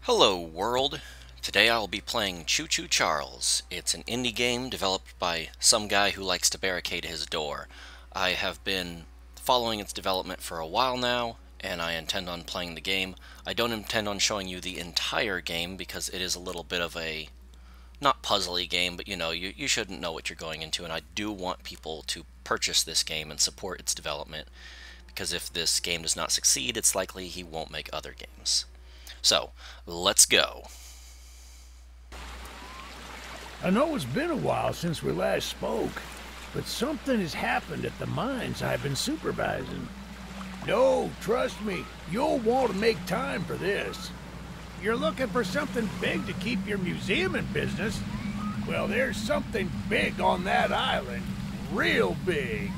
Hello world! Today I will be playing Choo Charles. It's an indie game developed by some guy who likes to barricade his door. I have been following its development for a while now, and I intend on playing the game. I don't intend on showing you the entire game because it is a little bit of a, not puzzly game, but you shouldn't know what you're going into, and I do want people to purchase this game and support its development, because if this game does not succeed, it's likely he won't make other games. So, let's go. I know it's been a while since we last spoke, but something has happened at the mines I've been supervising. No, trust me, you'll want to make time for this. You're looking for something big to keep your museum in business? Well, there's something big on that island. Real big.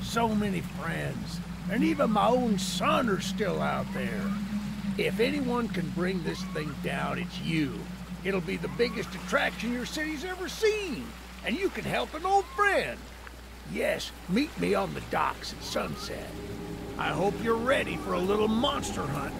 So many friends, and even my own son are still out there. If anyone can bring this thing down, it's you. It'll be the biggest attraction your city's ever seen, and you can help an old friend. Yes, meet me on the docks at sunset. I hope you're ready for a little monster hunting.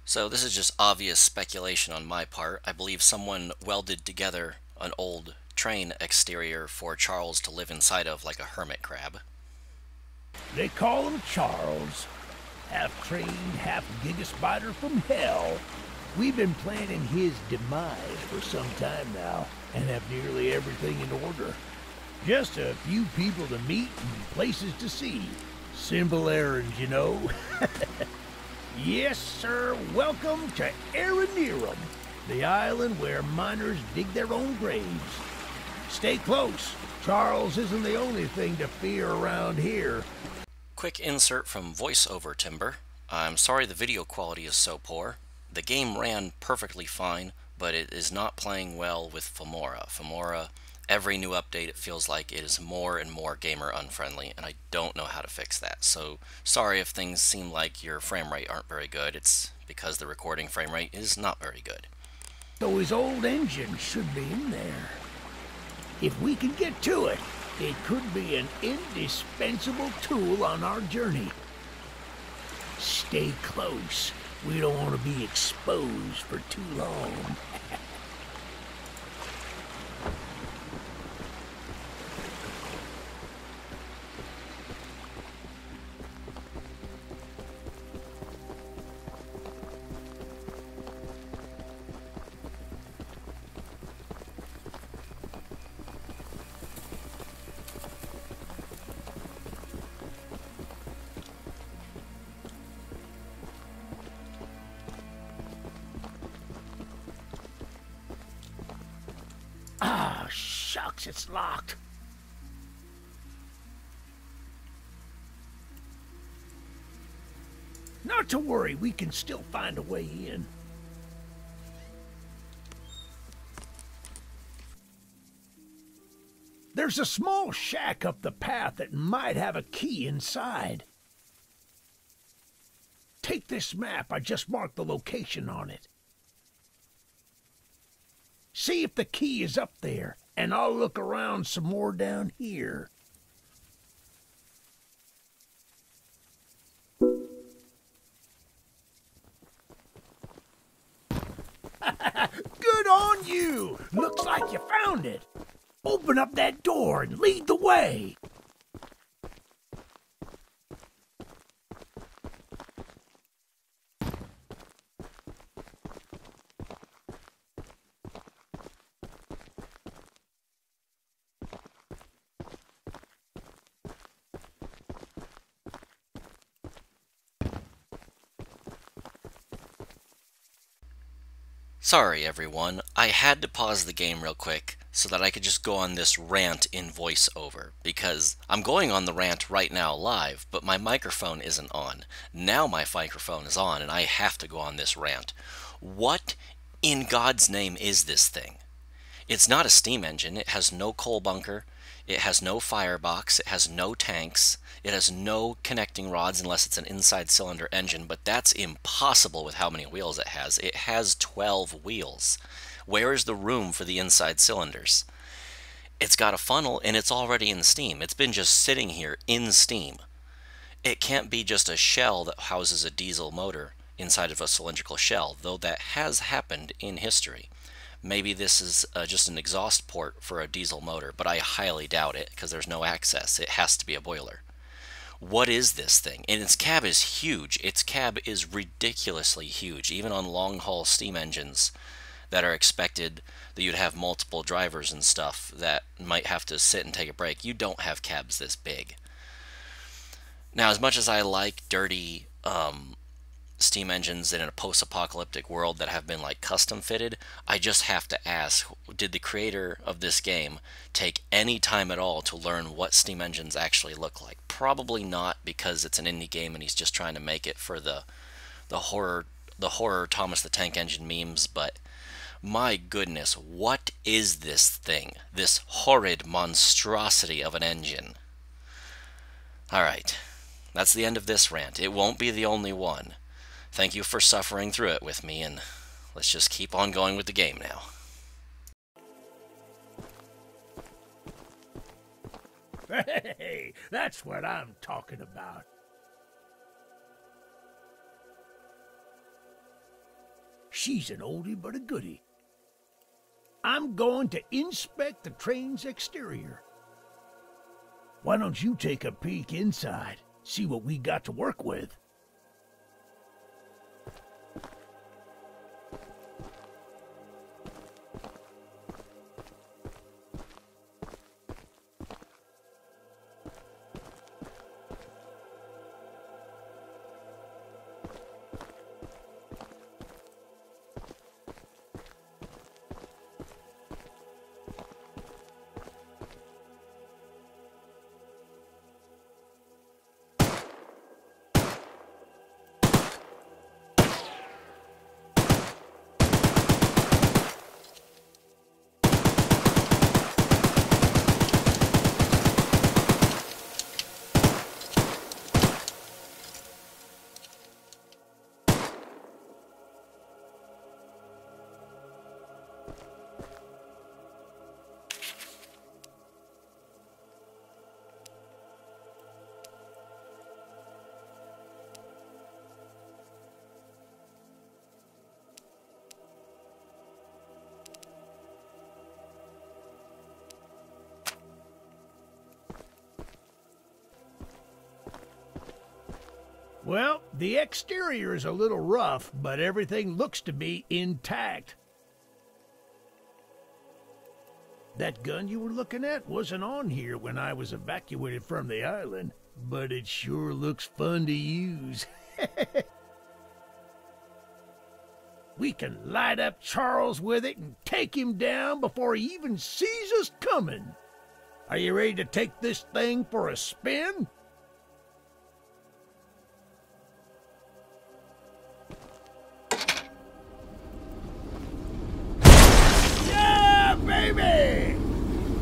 So this is just obvious speculation on my part. I believe someone welded together an old train exterior for Charles to live inside of like a hermit crab. They call him Charles. Half trained, half gigaspider from hell. We've been planning his demise for some time now, and have nearly everything in order. Just a few people to meet and places to see. Simple errands, you know. Yes, sir. Welcome to Aranerum, the island where miners dig their own graves. Stay close. Charles isn't the only thing to fear around here. Quick insert from voiceover Timber. I'm sorry the video quality is so poor. The game ran perfectly fine, but it is not playing well with Fomora. Every new update it feels like it is more and more gamer unfriendly, and I don't know how to fix that. So sorry if things seem like your frame rate aren't very good. It's because the recording frame rate is not very good. So his old engine should be in there. If we can get to it, it could be an indispensable tool on our journey. Stay close. We don't want to be exposed for too long. Ah, shucks, it's locked. Not to worry, we can still find a way in. There's a small shack up the path that might have a key inside. Take this map, I just marked the location on it. See if the key is up there, and I'll look around some more down here. Good on you! Looks like you found it. Open up that door and lead the way. Sorry everyone, I had to pause the game real quick so that I could just go on this rant in voiceover, because I'm going on the rant right now live, but my microphone isn't on. Now my microphone is on and I have to go on this rant. What in God's name is this thing? It's not a steam engine, it has no coal bunker, it has no firebox, it has no tanks, it has no connecting rods unless it's an inside cylinder engine, but that's impossible with how many wheels it has. It has 12 wheels. Where is the room for the inside cylinders? It's got a funnel and it's already in steam. It's been just sitting here in steam. It can't be just a shell that houses a diesel motor inside of a cylindrical shell, though that has happened in history. Maybe this is just an exhaust port for a diesel motor, but I highly doubt it because there's no access. It has to be a boiler. What is this thing? And its cab is huge. Its cab is ridiculously huge, even on long-haul steam engines that are expected that you'd have multiple drivers and stuff that might have to sit and take a break. You don't have cabs this big. Now, as much as I like dirty steam engines in a post-apocalyptic world that have been like custom fitted, I just have to ask, did the creator of this game take any time at all to learn what steam engines actually look like? Probably not, because it's an indie game and he's just trying to make it for the horror Thomas the Tank Engine memes. But my goodness, what is this thing? This horrid monstrosity of an engine. Alright, that's the end of this rant. It won't be the only one. Thank you for suffering through it with me, and let's just keep on going with the game now. Hey, that's what I'm talking about. She's an oldie but a goodie. I'm going to inspect the train's exterior. Why don't you take a peek inside, see what we got to work with? Well, the exterior is a little rough, but everything looks to be intact. That gun you were looking at wasn't on here when I was evacuated from the island, but it sure looks fun to use. We can light up Charles with it and take him down before he even sees us coming. Are you ready to take this thing for a spin? Baby!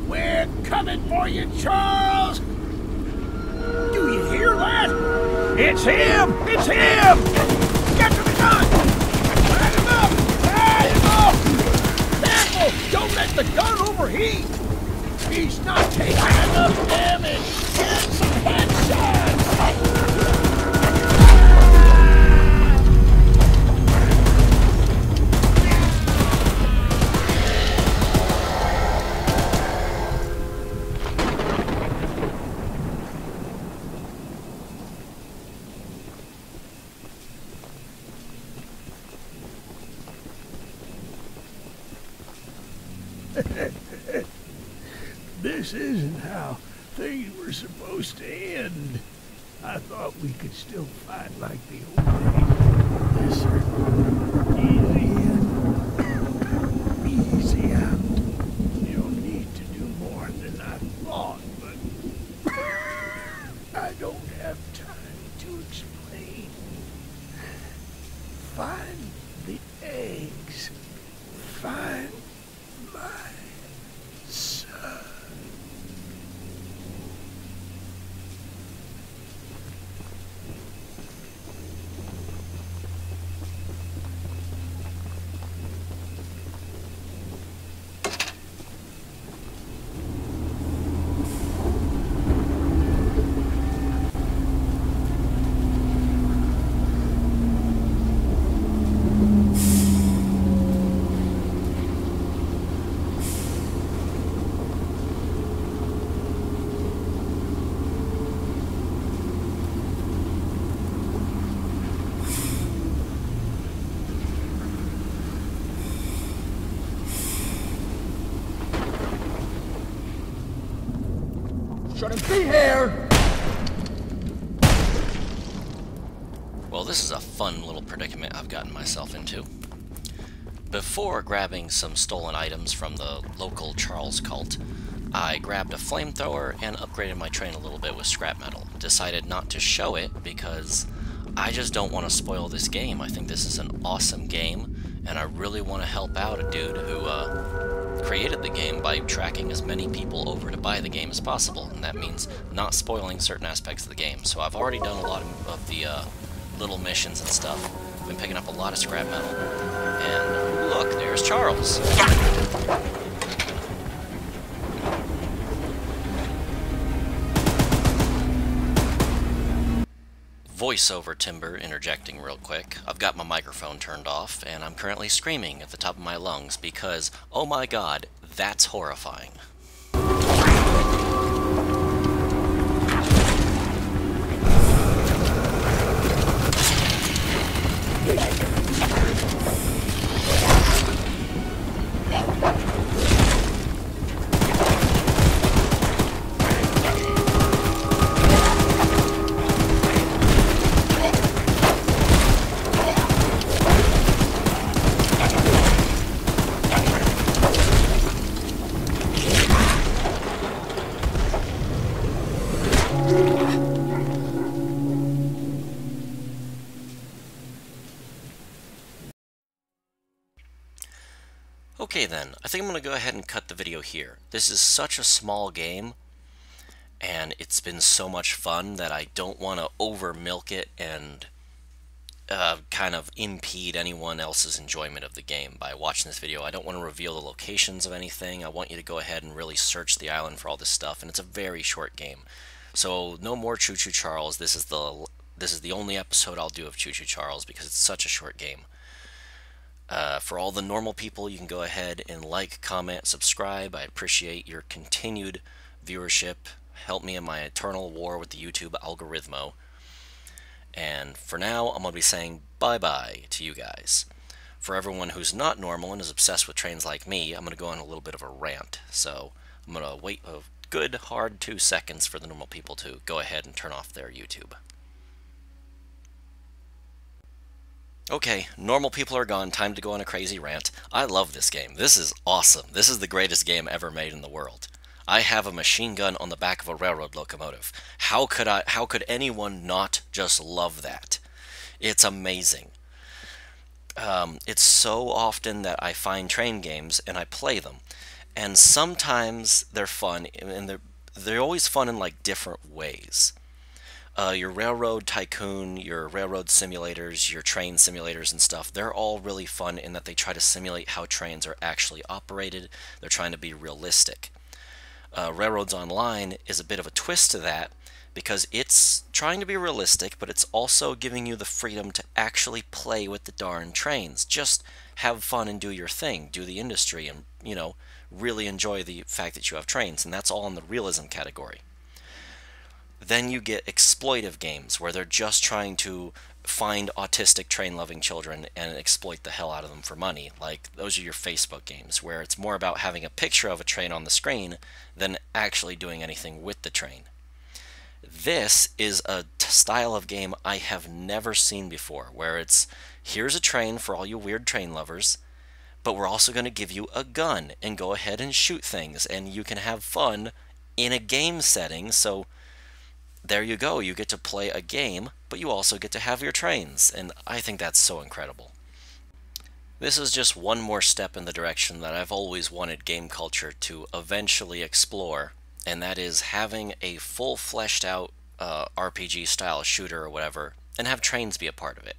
We're coming for you, Charles! Do you hear that? It's him! It's him! Get to the gun! Light him up! Light him up! Careful! Don't let the gun overheat! He's not taking enough damage! Get some headshots! This isn't how things were supposed to end. I thought we could still fight like the old days. This easy in, easy out. You don't need to do more than I thought, but I don't have time to explain. Find the eggs. Find my son. Shouldn't be here! Well, this is a fun little predicament I've gotten myself into. Before grabbing some stolen items from the local Charles cult, I grabbed a flamethrower and upgraded my train a little bit with scrap metal. Decided not to show it because I just don't want to spoil this game. I think this is an awesome game, and I really want to help out a dude who created the game by tracking as many people over to buy the game as possible, and that means not spoiling certain aspects of the game. So I've already done a lot of the little missions and stuff. I've been picking up a lot of scrap metal. And look, there's Charles. Voiceover Timber interjecting real quick. I've got my microphone turned off, and I'm currently screaming at the top of my lungs because, oh my god, that's horrifying. Okay then, I think I'm going to go ahead and cut the video here. This is such a small game, and it's been so much fun that I don't want to over milk it and kind of impede anyone else's enjoyment of the game by watching this video. I don't want to reveal the locations of anything. I want you to go ahead and really search the island for all this stuff, and it's a very short game. So no more Choo Choo Charles. This is the only episode I'll do of Choo Choo Charles because it's such a short game. For all the normal people, you can go ahead and like, comment, subscribe. I appreciate your continued viewership. Help me in my eternal war with the YouTube algorithm. And for now, I'm going to be saying bye-bye to you guys. For everyone who's not normal and is obsessed with trains like me, I'm going to go on a little bit of a rant. So I'm going to wait a good, hard 2 seconds for the normal people to go ahead and turn off their YouTube. Okay, normal people are gone, time to go on a crazy rant. I love this game. This is awesome. This is the greatest game ever made in the world. I have a machine gun on the back of a railroad locomotive. How could anyone not just love that? It's amazing. It's so often that I find train games and I play them. And sometimes they're fun, and they're always fun in like different ways. Your railroad tycoon, your railroad simulators, your train simulators and stuff, they're all really fun in that they try to simulate how trains are actually operated. They're trying to be realistic. Railroads Online is a bit of a twist to that because it's trying to be realistic, but it's also giving you the freedom to actually play with the darn trains. Just have fun and do your thing, do the industry, and, you know, really enjoy the fact that you have trains, and that's all in the realism category. Then you get exploitive games where they're just trying to find autistic train-loving children and exploit the hell out of them for money. Like, those are your Facebook games, where it's more about having a picture of a train on the screen than actually doing anything with the train. This is a style of game I have never seen before, where it's, here's a train for all you weird train lovers, but we're also going to give you a gun and go ahead and shoot things, and you can have fun in a game setting. So there you go, you get to play a game, but you also get to have your trains, and I think that's so incredible. This is just one more step in the direction that I've always wanted game culture to eventually explore, and that is having a full fleshed out RPG style shooter or whatever, and have trains be a part of it.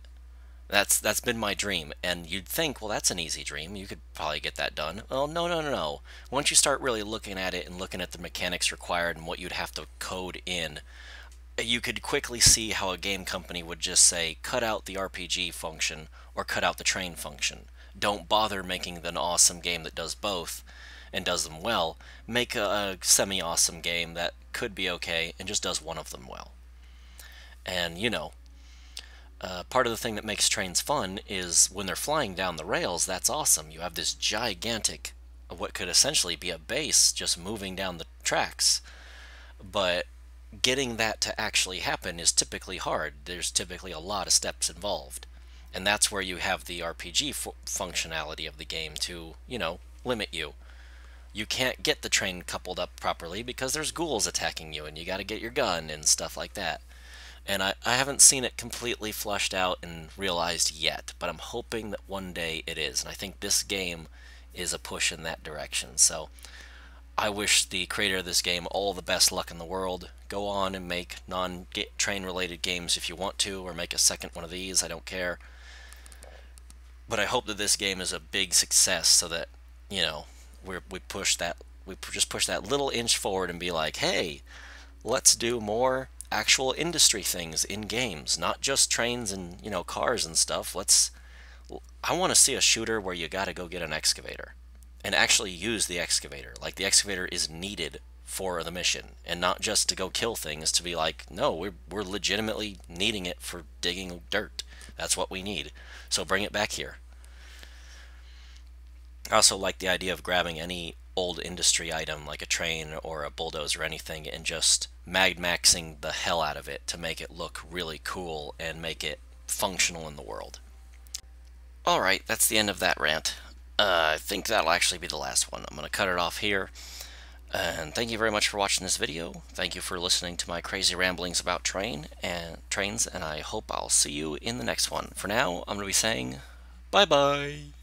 That's been my dream, and you'd think, well, that's an easy dream, you could probably get that done. Well, no. Once you start really looking at it and looking at the mechanics required and what you'd have to code in, you could quickly see how a game company would just say, cut out the RPG function or cut out the train function. Don't bother making an awesome game that does both and does them well. Make a semi-awesome game that could be okay and just does one of them well. And, you know, part of the thing that makes trains fun is when they're flying down the rails, that's awesome. You have this gigantic, what could essentially be a base just moving down the tracks. but getting that to actually happen is typically hard. There's typically a lot of steps involved. And that's where you have the RPG functionality of the game to, limit you. You can't get the train coupled up properly because there's ghouls attacking you and you got to get your gun and stuff like that. And I haven't seen it completely flushed out and realized yet, but I'm hoping that one day it is. And I think this game is a push in that direction. So I wish the creator of this game all the best luck in the world. Go on and make non-train related games if you want to, or make a second one of these, I don't care. But I hope that this game is a big success so that, we push that we just push that little inch forward and be like, hey, let's do more actual industry things in games, not just trains and, cars and stuff. I want to see a shooter where you got to go get an excavator and actually use the excavator. Like the excavator is needed for the mission and not just to go kill things, to be like, no, we're legitimately needing it for digging dirt. That's what we need. So bring it back here. I also like the idea of grabbing any old industry item like a train or a bulldozer or anything and just Maxing the hell out of it to make it look really cool and make it functional in the world. Alright, that's the end of that rant. I think that'll actually be the last one. I'm going to cut it off here. And thank you very much for watching this video. Thank you for listening to my crazy ramblings about trains, and I hope I'll see you in the next one. For now, I'm going to be saying bye-bye.